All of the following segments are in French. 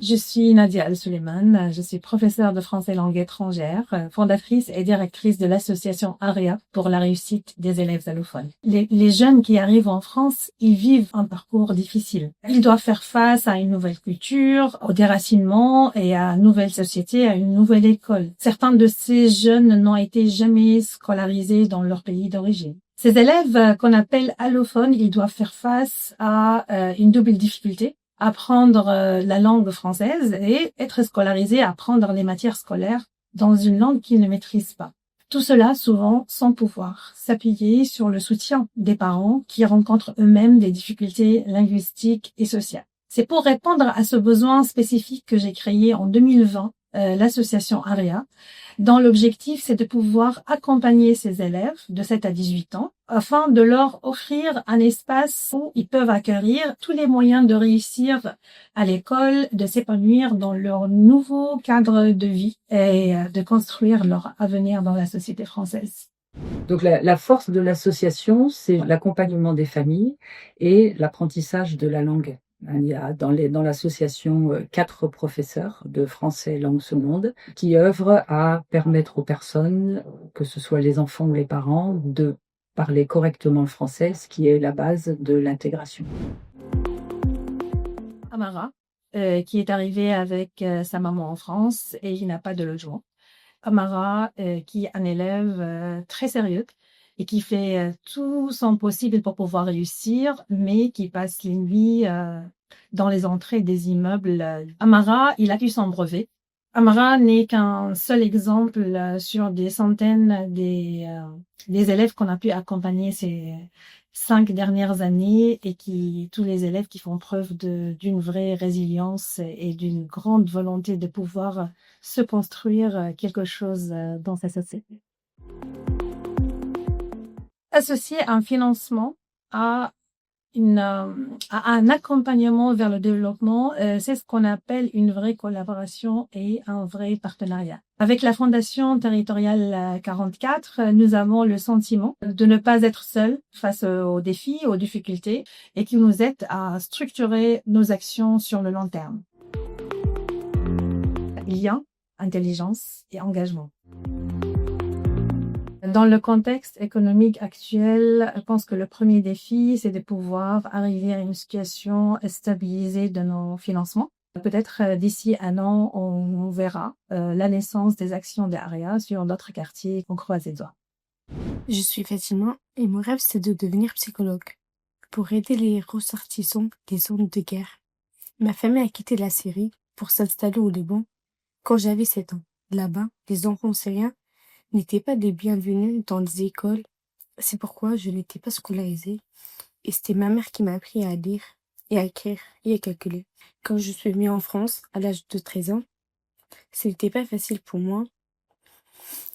Je suis Nadia Al-Suleiman, je suis professeure de français langue étrangère, fondatrice et directrice de l'association AREA pour la réussite des élèves allophones. Les jeunes qui arrivent en France, ils vivent un parcours difficile. Ils doivent faire face à une nouvelle culture, au déracinement et à une nouvelle société, à une nouvelle école. Certains de ces jeunes n'ont été jamais scolarisés dans leur pays d'origine. Ces élèves qu'on appelle allophones, ils doivent faire face à une double difficulté. Apprendre la langue française et être scolarisé, apprendre les matières scolaires dans une langue qu'ils ne maîtrisent pas. Tout cela souvent sans pouvoir s'appuyer sur le soutien des parents qui rencontrent eux-mêmes des difficultés linguistiques et sociales. C'est pour répondre à ce besoin spécifique que j'ai créé en 2020 l'association AREA, dont l'objectif c'est de pouvoir accompagner ces élèves de 7 à 18 ans afin de leur offrir un espace où ils peuvent acquérir tous les moyens de réussir à l'école, de s'épanouir dans leur nouveau cadre de vie et de construire leur avenir dans la société française. Donc la force de l'association, c'est l'accompagnement des familles et l'apprentissage de la langue. Il y a dans l'association 4 professeurs de français langue seconde qui œuvrent à permettre aux personnes, que ce soit les enfants ou les parents, de parler correctement le français, ce qui est la base de l'intégration. Amara, qui est arrivée avec sa maman en France et qui n'a pas de logement. Amara, qui est un élève très sérieux et qui fait tout son possible pour pouvoir réussir, mais qui passe les nuits dans les entrées des immeubles. Amara, il a eu son brevet. Amara n'est qu'un seul exemple sur des centaines des élèves qu'on a pu accompagner ces 5 dernières années et tous les élèves qui font preuve d'une vraie résilience et d'une grande volonté de pouvoir se construire quelque chose dans sa société. Associer un financement à un accompagnement vers le développement, c'est ce qu'on appelle une vraie collaboration et un vrai partenariat. Avec la Fondation territoriale 44, nous avons le sentiment de ne pas être seuls face aux défis, aux difficultés et qui nous aide à structurer nos actions sur le long terme. Lien, intelligence et engagement. Dans le contexte économique actuel, je pense que le premier défi, c'est de pouvoir arriver à une situation stabilisée de nos financements. Peut-être d'ici un an, on verra la naissance des actions des AREA sur d'autres quartiers. On croise les doigts. Je suis Fatima et mon rêve, c'est de devenir psychologue pour aider les ressortissants des zones de guerre. Ma famille a quitté la Syrie pour s'installer au Liban quand j'avais 7 ans. Là-bas, les enfants syriens n'étaient pas les bienvenus dans les écoles. C'est pourquoi je n'étais pas scolarisée. Et c'était ma mère qui m'a appris à lire et à écrire et à calculer. Quand je suis venue en France, à l'âge de 13 ans, ce n'était pas facile pour moi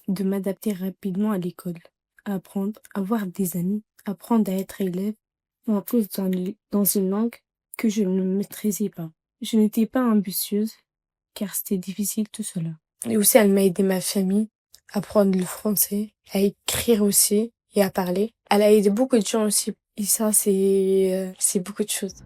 de m'adapter rapidement à l'école, à apprendre, à avoir des amis, apprendre à être élève, en plus dans une langue que je ne maîtrisais pas. Je n'étais pas ambitieuse, car c'était difficile tout cela. Et aussi, elle m'a aidé ma famille à apprendre le français, à écrire aussi et à parler. Elle a aidé beaucoup de gens aussi. Et ça, c'est beaucoup de choses.